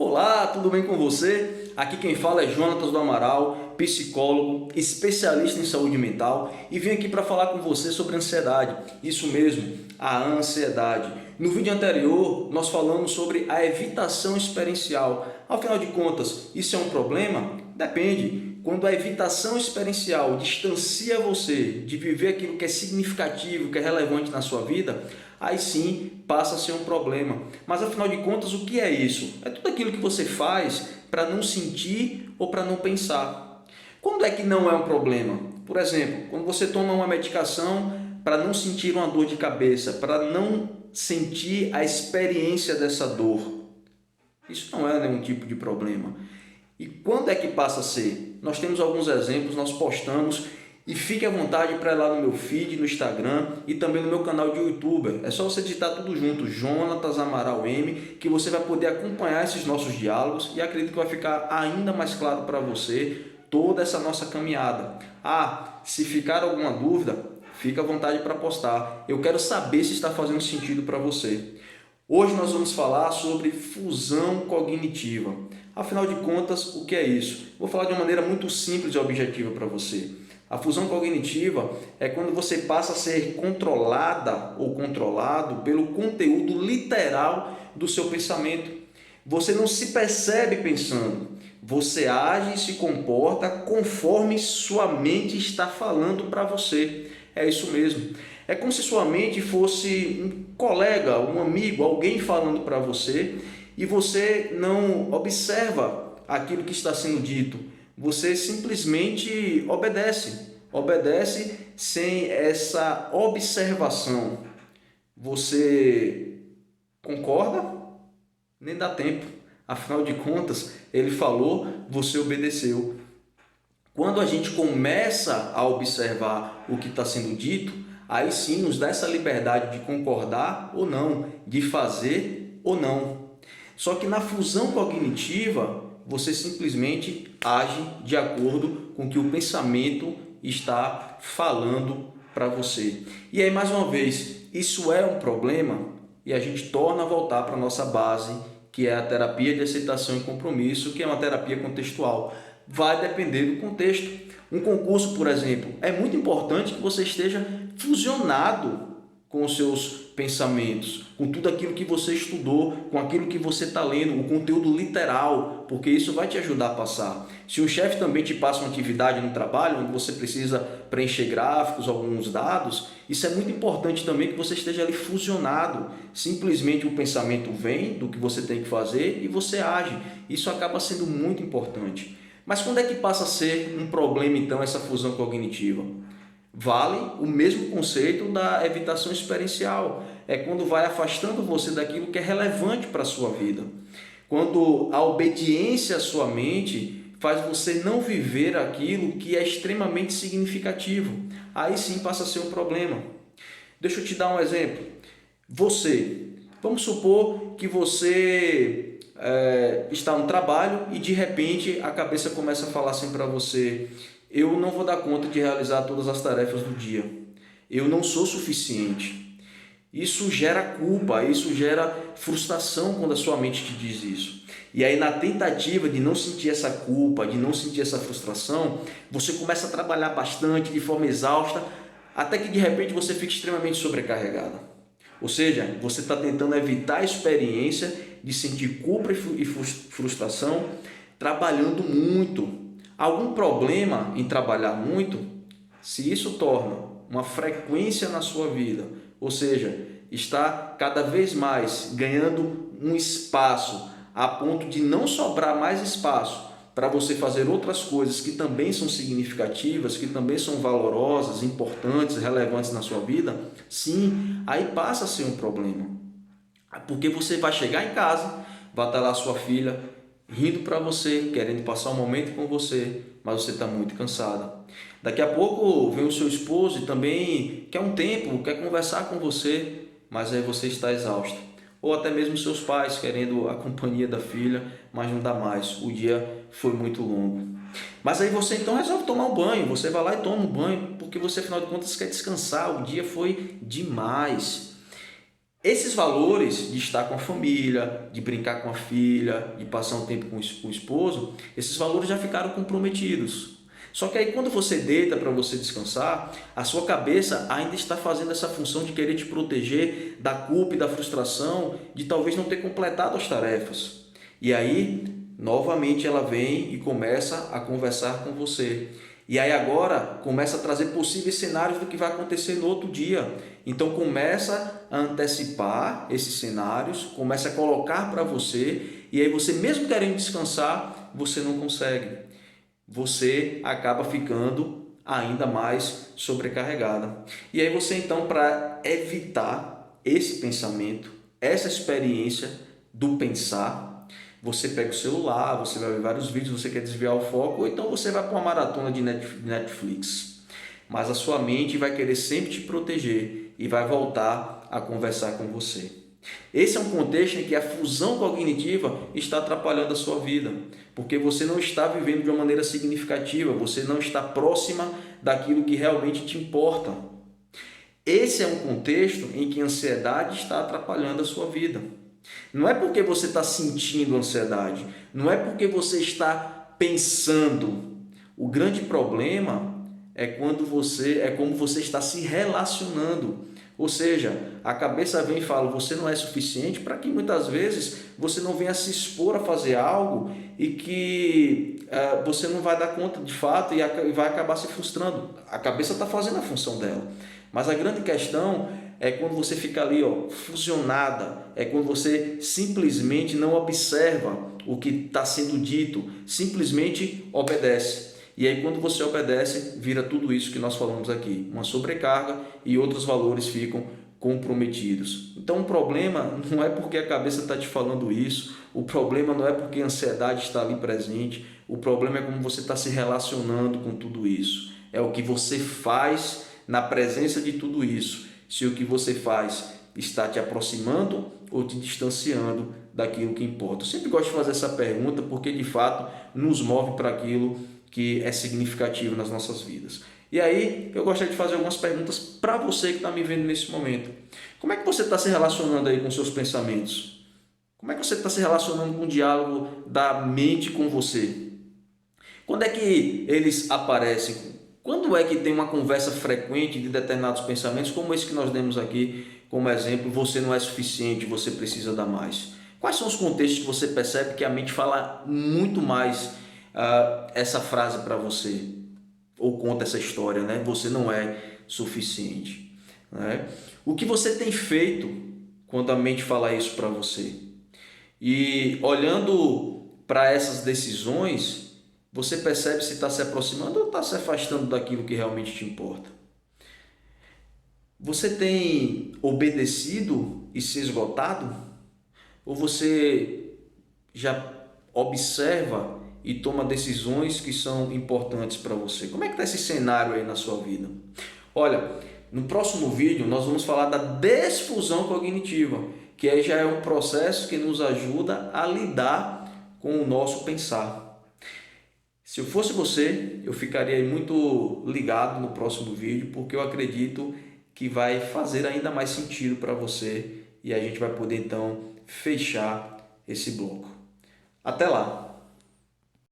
Olá, tudo bem com você? Aqui quem fala é Jonatas do Amaral, psicólogo, especialista em saúde mental e vim aqui para falar com você sobre ansiedade. Isso mesmo, a ansiedade. No vídeo anterior nós falamos sobre a evitação experiencial. Afinal de contas, isso é um problema? Depende. Quando a evitação experiencial distancia você de viver aquilo que é significativo, que é relevante na sua vida, aí sim passa a ser um problema. Mas afinal de contas, o que é isso? É tudo aquilo que você faz para não sentir ou para não pensar. Quando é que não é um problema? Por exemplo, quando você toma uma medicação para não sentir uma dor de cabeça, para não sentir a experiência dessa dor. Isso não é nenhum tipo de problema. E quando é que passa a ser? Nós temos alguns exemplos, nós postamos e fique à vontade para ir lá no meu feed, no Instagram e também no meu canal de YouTube. É só você digitar tudo junto, Jonatas Amaral M, que você vai poder acompanhar esses nossos diálogos e acredito que vai ficar ainda mais claro para você toda essa nossa caminhada. Se ficar alguma dúvida, fica à vontade para postar. Eu quero saber se está fazendo sentido para você. Hoje nós vamos falar sobre fusão cognitiva. Afinal de contas, o que é isso? Vou falar de uma maneira muito simples e objetiva para você. A fusão cognitiva é quando você passa a ser controlada ou controlado pelo conteúdo literal do seu pensamento. Você não se percebe pensando, você age e se comporta conforme sua mente está falando para você. É isso mesmo. É como se sua mente fosse um colega, um amigo, alguém falando para você e você não observa aquilo que está sendo dito. Você simplesmente obedece sem essa observação. Você concorda? Nem dá tempo. Afinal de contas, ele falou, você obedeceu. Quando a gente começa a observar o que está sendo dito, aí sim nos dá essa liberdade de concordar ou não, de fazer ou não. Só que na fusão cognitiva, você simplesmente age de acordo com o que o pensamento está falando para você. E aí, mais uma vez, isso é um problema e a gente torna a voltar para a nossa base, que é a terapia de aceitação e compromisso, que é uma terapia contextual. Vai depender do contexto. Um concurso, por exemplo, é muito importante que você esteja fusionado com os seus pensamentos, com tudo aquilo que você estudou, com aquilo que você está lendo, o conteúdo literal, porque isso vai te ajudar a passar. Se o chefe também te passa uma atividade no trabalho, onde você precisa preencher gráficos, alguns dados, isso é muito importante também que você esteja ali fusionado. Simplesmente o pensamento vem do que você tem que fazer e você age. Isso acaba sendo muito importante. Mas quando é que passa a ser um problema, então, essa fusão cognitiva? Vale o mesmo conceito da evitação experiencial. É quando vai afastando você daquilo que é relevante para a sua vida. Quando a obediência à sua mente faz você não viver aquilo que é extremamente significativo. Aí sim passa a ser um problema. Deixa eu te dar um exemplo. Vamos supor que você está no trabalho e de repente a cabeça começa a falar assim para você: eu não vou dar conta de realizar todas as tarefas do dia. Eu não sou suficiente. Isso gera culpa, isso gera frustração quando a sua mente te diz isso. E aí, na tentativa de não sentir essa culpa, de não sentir essa frustração, você começa a trabalhar bastante, de forma exausta, até que de repente você fica extremamente sobrecarregada. Ou seja, você está tentando evitar a experiência de sentir culpa e frustração, trabalhando muito. Algum problema em trabalhar muito, se isso torna uma frequência na sua vida, ou seja, está cada vez mais ganhando um espaço a ponto de não sobrar mais espaço para você fazer outras coisas que também são significativas, que também são valorosas, importantes, relevantes na sua vida, sim, aí passa a ser um problema. Porque você vai chegar em casa, vai estar lá sua filha rindo para você, querendo passar um momento com você, mas você está muito cansada. Daqui a pouco vem o seu esposo e também quer um tempo, quer conversar com você, mas aí você está exausta. Ou até mesmo seus pais querendo a companhia da filha, mas não dá mais, o dia foi muito longo. Mas aí você então resolve tomar um banho, você vai lá e toma um banho, porque você afinal de contas quer descansar, o dia foi demais. Esses valores de estar com a família, de brincar com a filha, de passar um tempo com o esposo, esses valores já ficaram comprometidos. Só que aí quando você deita para você descansar, a sua cabeça ainda está fazendo essa função de querer te proteger da culpa e da frustração de talvez não ter completado as tarefas. E aí, novamente ela vem e começa a conversar com você. E aí agora começa a trazer possíveis cenários do que vai acontecer no outro dia. Então começa a antecipar esses cenários, começa a colocar para você, e aí você mesmo querendo descansar, você não consegue. Você acaba ficando ainda mais sobrecarregada. E aí você então, para evitar esse pensamento, essa experiência do pensar, você pega o celular, você vai ver vários vídeos, você quer desviar o foco, ou então você vai para uma maratona de Netflix. Mas a sua mente vai querer sempre te proteger e vai voltar a conversar com você. Esse é um contexto em que a fusão cognitiva está atrapalhando a sua vida, porque você não está vivendo de uma maneira significativa, você não está próxima daquilo que realmente te importa. Esse é um contexto em que a ansiedade está atrapalhando a sua vida. Não é porque você está sentindo ansiedade, não é porque você está pensando. O grande problema é como você está se relacionando. Ou seja, a cabeça vem e fala, você não é suficiente, para que muitas vezes você não venha se expor a fazer algo e que você não vai dar conta de fato e vai acabar se frustrando. A cabeça está fazendo a função dela. Mas a grande questão é quando você fica ali, fusionada, é quando você simplesmente não observa o que está sendo dito, simplesmente obedece. E aí quando você obedece, vira tudo isso que nós falamos aqui, uma sobrecarga e outros valores ficam comprometidos. Então o problema não é porque a cabeça está te falando isso, o problema não é porque a ansiedade está ali presente, o problema é como você está se relacionando com tudo isso. É o que você faz na presença de tudo isso. Se o que você faz está te aproximando ou te distanciando daquilo que importa. Eu sempre gosto de fazer essa pergunta porque de fato nos move para aquilo que é significativo nas nossas vidas. E aí eu gostaria de fazer algumas perguntas para você que está me vendo nesse momento. Como é que você está se relacionando aí com seus pensamentos? Como é que você está se relacionando com o diálogo da mente com você? Quando é que eles aparecem? Quando é que tem uma conversa frequente de determinados pensamentos, como esse que nós demos aqui como exemplo, você não é suficiente, você precisa dar mais? Quais são os contextos que você percebe que a mente fala muito mais essa frase para você? Ou conta essa história, né? Você não é suficiente. Né? O que você tem feito quando a mente fala isso para você? E olhando para essas decisões, você percebe se está se aproximando ou está se afastando daquilo que realmente te importa? Você tem obedecido e se esgotado? Ou você já observa e toma decisões que são importantes para você? Como é que está esse cenário aí na sua vida? Olha, no próximo vídeo nós vamos falar da desfusão cognitiva, que aí já é um processo que nos ajuda a lidar com o nosso pensar. Se eu fosse você, eu ficaria muito ligado no próximo vídeo, porque eu acredito que vai fazer ainda mais sentido para você e a gente vai poder então fechar esse bloco. Até lá!